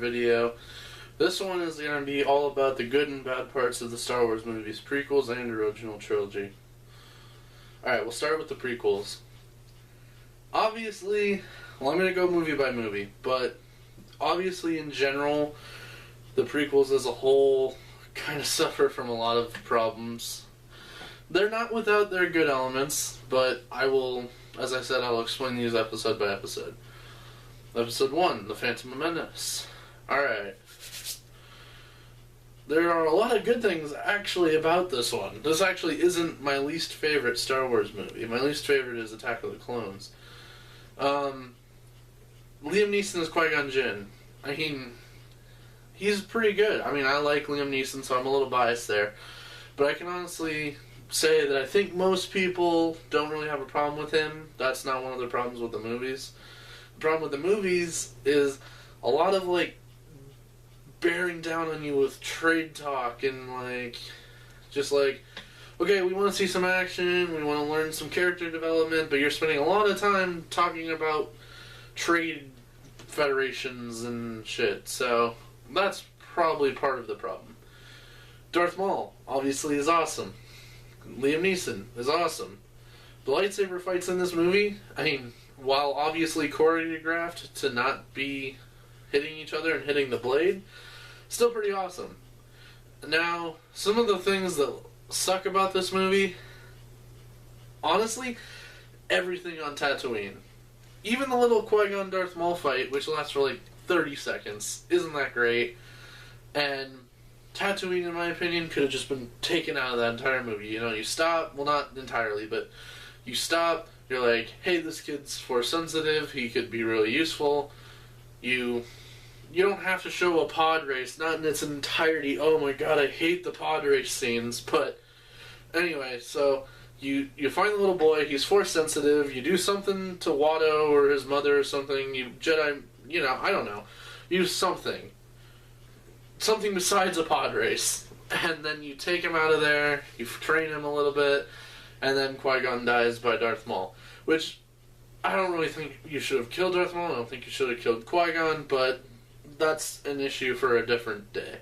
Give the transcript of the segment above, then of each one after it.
video. This one is going to be all about the good and bad parts of the Star Wars movies, prequels and original trilogy. Alright, we'll start with the prequels. Obviously, well, I'm going to go movie by movie, but obviously in general, the prequels as a whole kind of suffer from a lot of problems. They're not without their good elements, but I will, as I said, I'll explain these episode by episode. Episode 1, The Phantom Menace. Alright. There are a lot of good things actually about this one. This actually isn't my least favorite Star Wars movie. My least favorite is Attack of the Clones. Liam Neeson as Qui-Gon Jinn. I mean, he's pretty good. I mean, I like Liam Neeson, so I'm a little biased there. But I can honestly say that I think most people don't really have a problem with him. That's not one of the problems with the movies. The problem with the movies is a lot of, like, bearing down on you with trade talk and, like, just like, okay, we want to see some action, we want to learn some character development, but you're spending a lot of time talking about trade federations and shit, so that's probably part of the problem. Darth Maul, obviously, is awesome. Liam Neeson is awesome. The lightsaber fights in this movie, I mean, while obviously choreographed to not be hitting each other and hitting the blade, still pretty awesome. Now, some of the things that suck about this movie, honestly, everything on Tatooine. Even the little Qui-Gon Darth Maul fight, which lasts for like 30 seconds, isn't that great. And Tatooine, in my opinion, could have just been taken out of that entire movie. You know, you stop, well, not entirely, but you stop, you're like, hey, this kid's force sensitive, he could be really useful. You don't have to show a pod race, not in its entirety. Oh my god, I hate the pod race scenes. But anyway, so you find the little boy, he's force sensitive, you do something to Watto or his mother or something, you Jedi, you know, I don't know, use something. Something besides a pod race. And then you take him out of there, you train him a little bit, and then Qui-Gon dies by Darth Maul. Which, I don't really think you should have killed Darth Maul, I don't think you should have killed Qui-Gon, but that's an issue for a different day.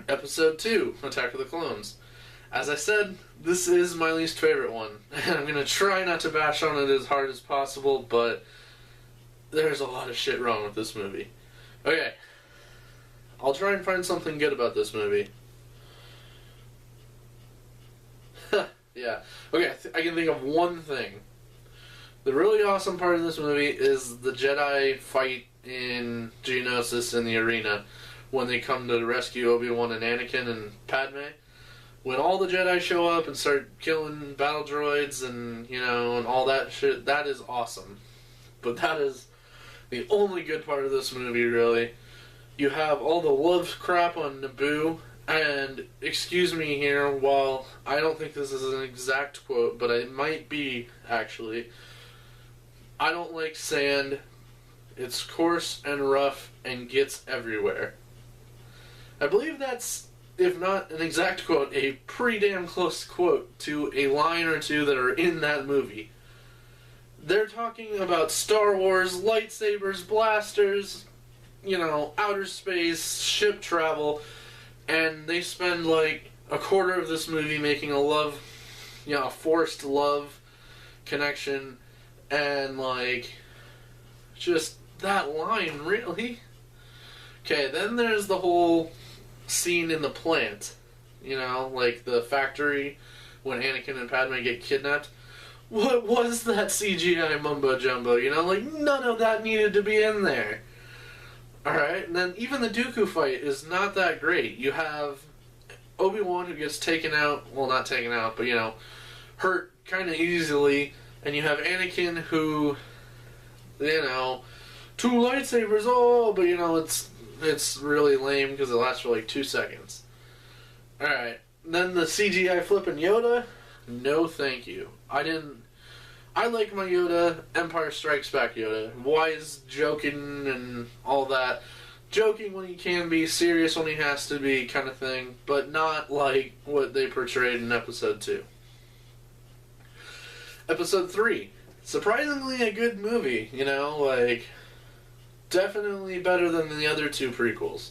Episode 2, Attack of the Clones. As I said, this is my least favorite one. And I'm going to try not to bash on it as hard as possible, but there's a lot of shit wrong with this movie. Okay. I'll try and find something good about this movie. Yeah. Okay, I can think of one thing. The really awesome part of this movie is the Jedi fight in Geonosis in the arena when they come to rescue Obi-Wan and Anakin and Padme. When all the Jedi show up and start killing battle droids and, you know, and all that shit, that is awesome. But that is the only good part of this movie, really. You have all the love crap on Naboo, and excuse me here, while I don't think this is an exact quote, but it might be, actually. I don't like sand. It's coarse and rough and gets everywhere. I believe that's, if not an exact quote, a pretty damn close quote to a line or two that are in that movie. They're talking about Star Wars, lightsabers, blasters, you know, outer space, ship travel, and they spend like a quarter of this movie making a love, you know, a forced love connection, and like, just that line, really? Okay, then there's the whole scene in the plant, you know, like the factory when Anakin and Padme get kidnapped. What was that CGI mumbo jumbo, you know, like none of that needed to be in there. Alright, and then even the Dooku fight is not that great. You have Obi-Wan who gets taken out, well, not taken out, but, you know, hurt kind of easily, and you have Anakin who, you know, 2 lightsabers, oh, but, you know, it's really lame because it lasts for like 2 seconds. Alright, then the CGI flipping Yoda, no thank you. I like my Yoda, Empire Strikes Back Yoda. Wise, joking, and all that. Joking when he can be, serious when he has to be, kind of thing. But not like what they portrayed in Episode 2. Episode 3. Surprisingly a good movie, you know, like, definitely better than the other two prequels.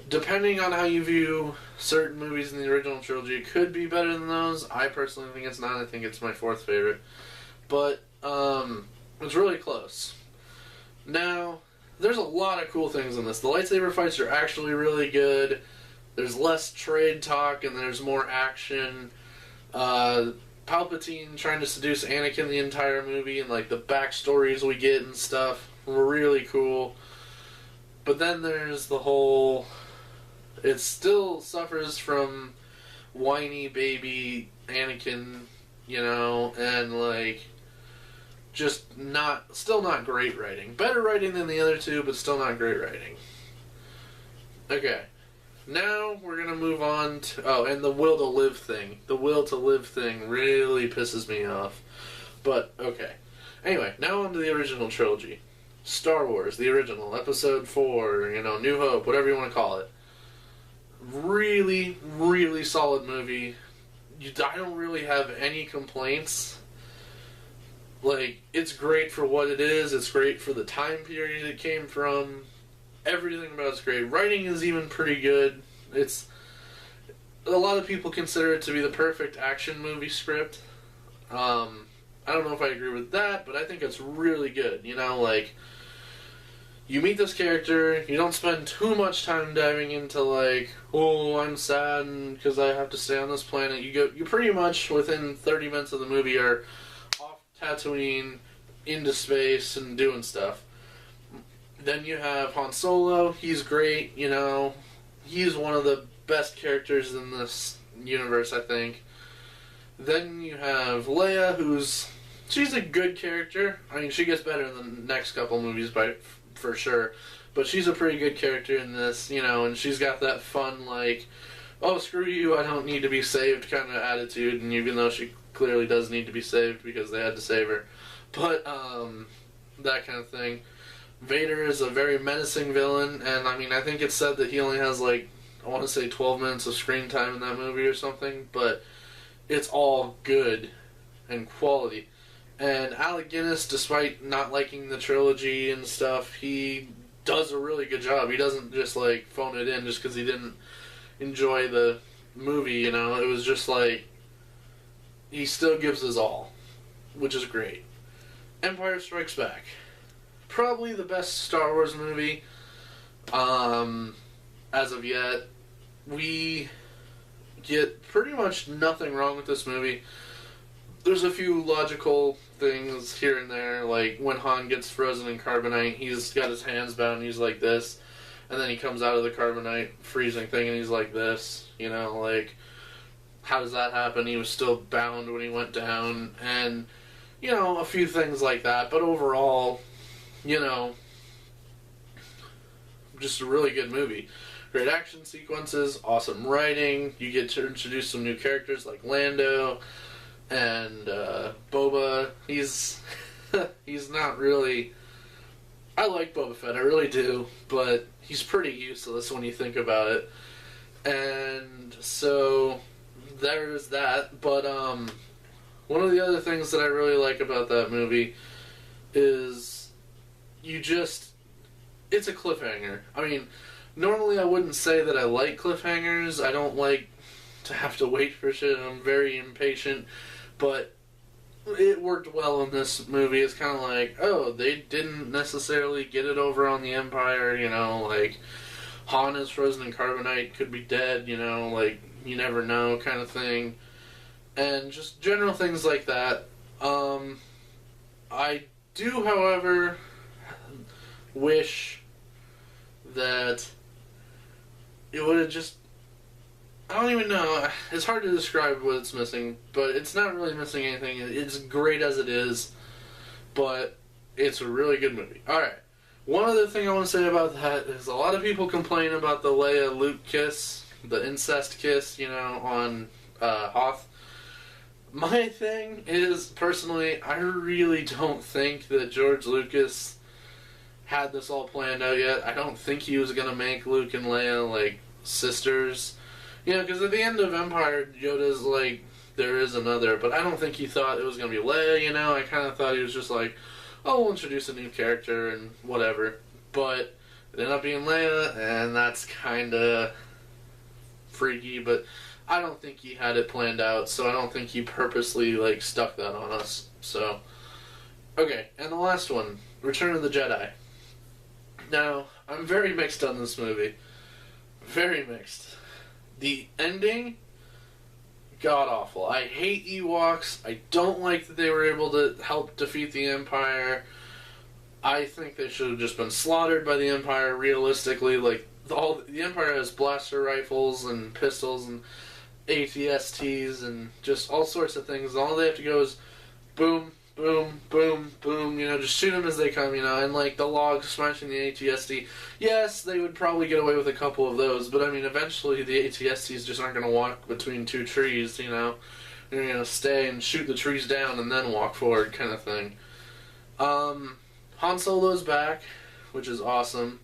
Depending on how you view certain movies in the original trilogy, it could be better than those. I personally think it's not. I think it's my fourth favorite. But, it's really close. Now, there's a lot of cool things in this. The lightsaber fights are actually really good. There's less trade talk and there's more action. Palpatine trying to seduce Anakin the entire movie and like the backstories we get and stuff were really cool. But then there's the whole... It still suffers from whiny baby Anakin, you know, and like just still not great writing. Better writing than the other two, but still not great writing. Okay. Now we're going to move on to... and the will to live thing. The will to live thing really pisses me off. But, okay. Anyway, now on to the original trilogy. Star Wars, the original, Episode 4, New Hope, whatever you want to call it. Really, really solid movie. I don't really have any complaints. Like, it's great for what it is. It's great for the time period it came from. Everything about it's great. Writing is even pretty good. It's... A lot of people consider it to be the perfect action movie script. I don't know if I agree with that, but I think it's really good. You meet this character, you don't spend too much time diving into oh, I'm sad because I have to stay on this planet. You pretty much, within 30 minutes of the movie, are off Tatooine, into space, and doing stuff. Then you have Han Solo, he's great, he's one of the best characters in this universe, I think. Then you have Leia, she's a good character. I mean, she gets better in the next couple movies for sure. But she's a pretty good character in this, and she's got that fun, oh, screw you, I don't need to be saved kind of attitude, and even though she clearly does need to be saved because they had to save her. But, that kind of thing. Vader is a very menacing villain, and I think it's said that he only has, I want to say 12 minutes of screen time in that movie or something, but it's all good and quality. And Alec Guinness, despite not liking the trilogy and stuff, he does a really good job. He doesn't just, phone it in just because he didn't enjoy the movie, It was just, he still gives his all, which is great. Empire Strikes Back. Probably the best Star Wars movie, as of yet. We get pretty much nothing wrong with this movie. There's a few logical things here and there, like when Han gets frozen in carbonite, he's got his hands bound and he's like this, and then he comes out of the carbonite freezing thing and he's like this, how does that happen? He was still bound when he went down, and, a few things like that, but overall, just a really good movie. Great action sequences, awesome writing, you get to introduce some new characters like Lando, and Boba. He's not really... I like Boba Fett, I really do, but he's pretty useless when you think about it. And so, there's that, but one of the other things that I really like about that movie is it's a cliffhanger. Normally I wouldn't say that I like cliffhangers. I don't like to have to wait for shit. I'm very impatient. But it worked well in this movie. It's kind of oh, they didn't necessarily get it over on the Empire, Han is frozen in carbonite, could be dead, you never know kind of thing. And just general things like that. I do, however, wish that it would have just... I don't even know. It's hard to describe what it's missing, but it's not really missing anything. It's great as it is, but it's a really good movie. Alright. One other thing I want to say about that is a lot of people complain about the Leia-Luke kiss, the incest kiss, on Hoth. My thing is, personally, I really don't think that George Lucas had this all planned out yet. I don't think he was going to make Luke and Leia, sisters. Because at the end of Empire, Yoda's there is another, but I don't think he thought it was going to be Leia, I kind of thought he was just oh, we'll introduce a new character and whatever. but it ended up being Leia, and that's kind of freaky, but I don't think he had it planned out, so I don't think he purposely, like, stuck that on us. So, okay, and the last one, Return of the Jedi. Now, I'm very mixed on this movie. Very mixed. The ending, god-awful. I hate Ewoks. I don't like that they were able to help defeat the Empire. I think they should have just been slaughtered by the Empire, realistically. Like, the Empire has blaster rifles and pistols and ATSTs and just all sorts of things. All they have to go is boom, boom, boom, boom, just shoot them as they come, and like the logs smashing the ATST. Yes, they would probably get away with a couple of those, but I mean, eventually the ATSTs just aren't going to walk between two trees, They're going to stay and shoot the trees down and then walk forward, kind of thing. Han Solo's back, which is awesome,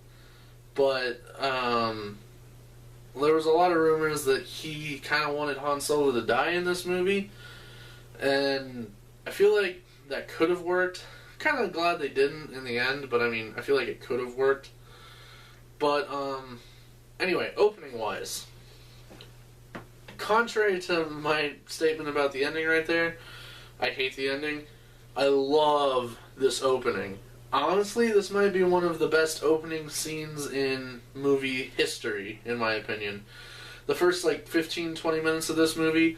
but there was a lot of rumors that he kind of wanted Han Solo to die in this movie, and I feel like that could have worked. Kind of glad they didn't in the end, but I mean, I feel like it could have worked. But, anyway, opening-wise, contrary to my statement about the ending right there, I hate the ending. I love this opening. Honestly, this might be one of the best opening scenes in movie history, in my opinion. The first, 15-20 minutes of this movie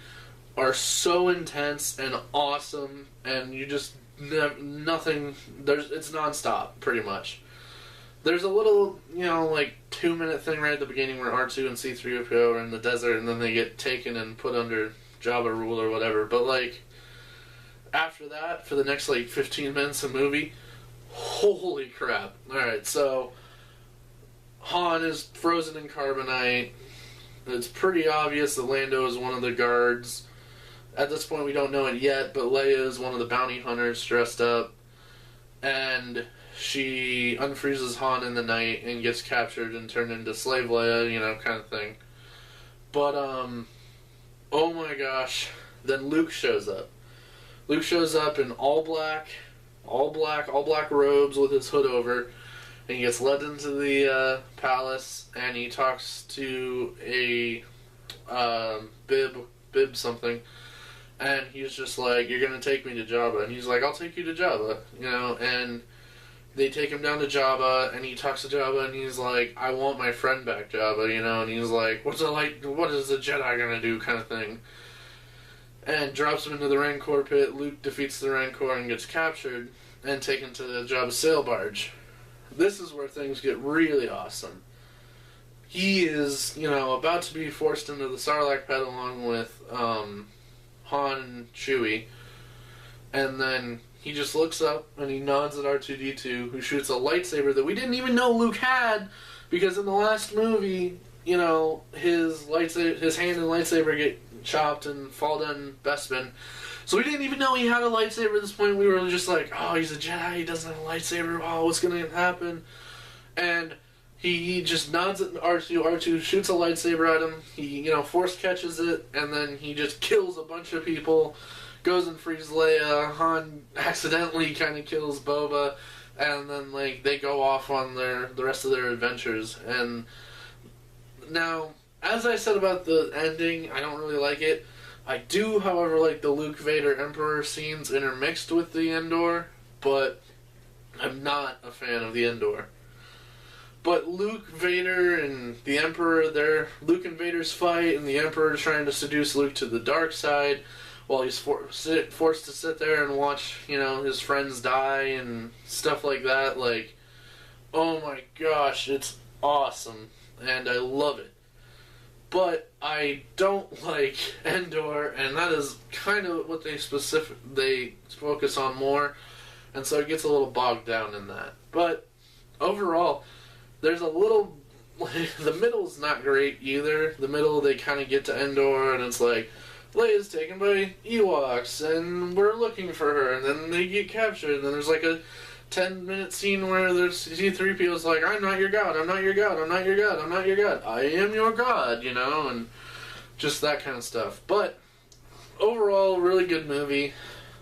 are so intense and awesome, and you just nothing. It's nonstop, pretty much. There's a little, 2-minute thing right at the beginning where R2 and C-3PO are in the desert, and then they get taken and put under Jabba rule or whatever. But after that, for the next 15 minutes of movie, holy crap! All right, so Han is frozen in carbonite. It's pretty obvious that Lando is one of the guards. At this point, we don't know it yet, but Leia is one of the bounty hunters dressed up. And she unfreezes Han in the night and gets captured and turned into Slave Leia, kind of thing. But, oh my gosh. Then Luke shows up. Luke shows up in all black robes with his hood over. And he gets led into the palace, and he talks to a Bib something. And he's just like, "You're going to take me to Jabba." And he's like, "I'll take you to Jabba," and they take him down to Jabba, and he talks to Jabba, and he's like, "I want my friend back, Jabba," and he's like, what is the Jedi going to do, kind of thing. And drops him into the Rancor pit. Luke defeats the Rancor and gets captured and taken to the Jabba's sail barge. This is where things get really awesome. He is, about to be forced into the Sarlacc pit along with Han and Chewie, and then he just looks up and he nods at R2-D2, who shoots a lightsaber that we didn't even know Luke had, because in the last movie, his hand and lightsaber get chopped and fall down Bespin. So we didn't even know he had a lightsaber at this point. We were just like, oh, he's a Jedi, he doesn't have a lightsaber, oh, what's going to happen? And he just nods at R2, R2 shoots a lightsaber at him, he, force catches it, and then he just kills a bunch of people, goes and frees Leia, Han accidentally kind of kills Boba, and then, they go off on the rest of their adventures. And now, as I said about the ending, I don't really like it. I do, however, like the Luke Vader Emperor scenes intermixed with the Endor, but I'm not a fan of the Endor. But Luke, Vader, and the Emperor, Luke and Vader's fight, and the Emperor trying to seduce Luke to the dark side, while he's forced to sit there and watch, his friends die and stuff like that. Oh my gosh, it's awesome, and I love it. But I don't like Endor, and that is kind of what they focus on more, and so it gets a little bogged down in that. But overall, there's a little, the middle's not great either. The middle, they kind of get to Endor, and it's like, Leia's taken by Ewoks, and we're looking for her, and then they get captured, and then there's a 10-minute scene where there's C-3PO's like, I'm not your god, I'm not your god, I'm not your god, I'm not your god, I am your god, and just that kind of stuff. But overall, really good movie.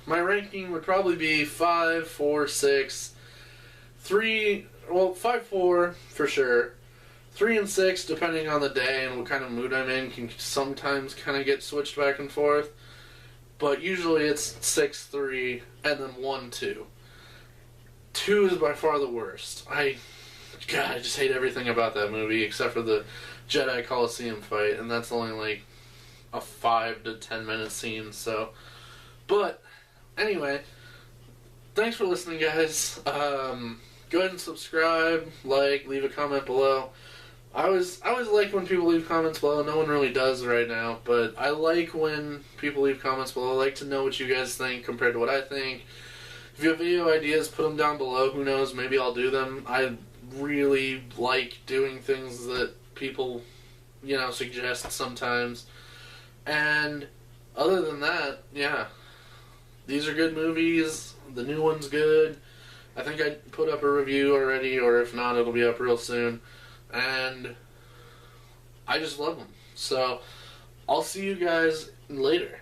My ranking would probably be 5, 4, 6. 3 well, 5-4 for sure. 3 and 6, depending on the day and what kind of mood I'm in, can sometimes kind of get switched back and forth. But usually it's 6-3 and then 1-2. 2 is by far the worst. I just hate everything about that movie except for the Jedi Coliseum fight, and that's only like a 5 to 10 minute scene. So, but anyway, thanks for listening, guys. Go ahead and subscribe, leave a comment below. I always like when people leave comments below. No one really does right now, but I like when people leave comments below. I like to know what you guys think compared to what I think. If you have video ideas, put them down below. Who knows? Maybe I'll do them. I really like doing things that people, suggest sometimes. And other than that, yeah, these are good movies. The new one's good. I think I put up a review already, or if not, it'll be up real soon. And I just love them. So, I'll see you guys later.